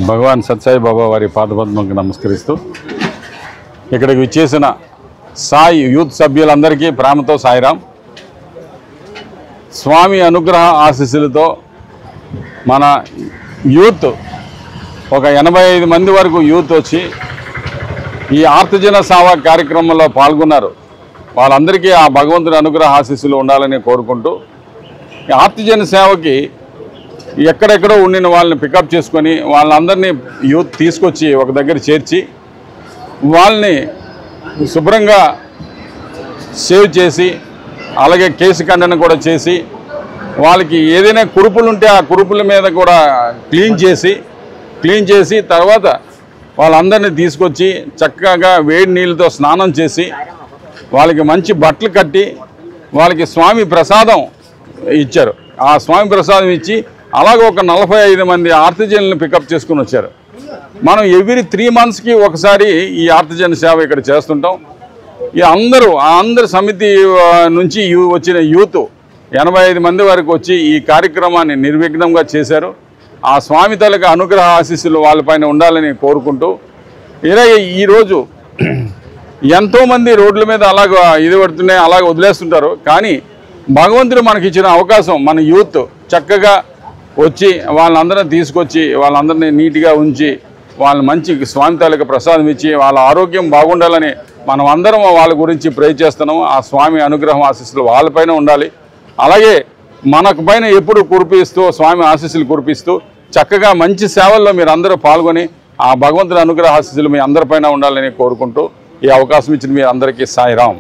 భగవాన్ సత్సాయి బాబా వారి పాదపద్మకు నమస్కరిస్తూ ఇక్కడికి విచ్చేసిన సాయి యూత్ సభ్యులందరికీ ప్రేమతో సాయిరాం. స్వామి అనుగ్రహ ఆశీస్సులతో మన యూత్ ఒక 85 మంది వరకు యూత్ వచ్చి ఈ ఆర్తజన సేవా కార్యక్రమంలో పాల్గొన్నారు. వాళ్ళందరికీ ఆ భగవంతుడి అనుగ్రహ ఆశీస్సులు ఉండాలని కోరుకుంటూ ఈ ఆర్తజన సేవకి ఎక్కడెక్కడో ఉండిన వాళ్ళని పికప్ చేసుకొని వాళ్ళందరినీ యూత్ తీసుకొచ్చి ఒక దగ్గర చేర్చి వాళ్ళని శుభ్రంగా సేవ్ చేసి అలాగే కేసు ఖండన కూడా చేసి వాళ్ళకి ఏదైనా కురుపులు ఉంటే ఆ కురుపుల మీద కూడా క్లీన్ చేసి తర్వాత వాళ్ళందరినీ తీసుకొచ్చి చక్కగా వేడి నీళ్ళతో స్నానం చేసి వాళ్ళకి మంచి బట్టలు కట్టి వాళ్ళకి స్వామి ప్రసాదం ఇచ్చారు. ఆ స్వామి ప్రసాదం ఇచ్చి అలాగే ఒక 45 మంది ఆర్తజనులను పికప్ చేసుకుని వచ్చారు. మనం ఎవ్రీ 3 monthsకి ఒకసారి ఈ ఆర్తజన సేవ ఇక్కడ చేస్తుంటాం. ఈ అందరు సమితి నుంచి వచ్చిన యూత్ 85 మంది వరకు వచ్చి ఈ కార్యక్రమాన్ని నిర్విఘ్నంగా చేశారు. ఆ స్వామి తాలూకా అనుగ్రహ ఆశీస్సులు వాళ్ళపైన ఉండాలని కోరుకుంటూ ఇలాగే ఈరోజు ఎంతోమంది రోడ్ల మీద అలాగ పడుతున్నాయి, అలాగ వదిలేస్తుంటారు. కానీ భగవంతుడు మనకిచ్చిన అవకాశం మన యూత్ చక్కగా వచ్చి వాళ్ళందరినీ తీసుకొచ్చి వాళ్ళందరినీ నీట్గా ఉంచి వాళ్ళ మంచి స్వామి తాలూకా ప్రసాదం ఇచ్చి వాళ్ళ ఆరోగ్యం బాగుండాలని మనం అందరం వాళ్ళ గురించి ప్రే చేస్తున్నాము. ఆ స్వామి అనుగ్రహం ఆశీస్సులు వాళ్ళపైన ఉండాలి. అలాగే మనకు పైన ఎప్పుడు కురిపిస్తూ స్వామి ఆశీస్సులు కురిపిస్తూ చక్కగా మంచి సేవల్లో మీరు అందరూ పాల్గొని ఆ భగవంతుడి అనుగ్రహ ఆశీస్సులు మీ అందరిపైన ఉండాలని కోరుకుంటూ ఈ అవకాశం ఇచ్చిన మీ అందరికీ సాయిరాం.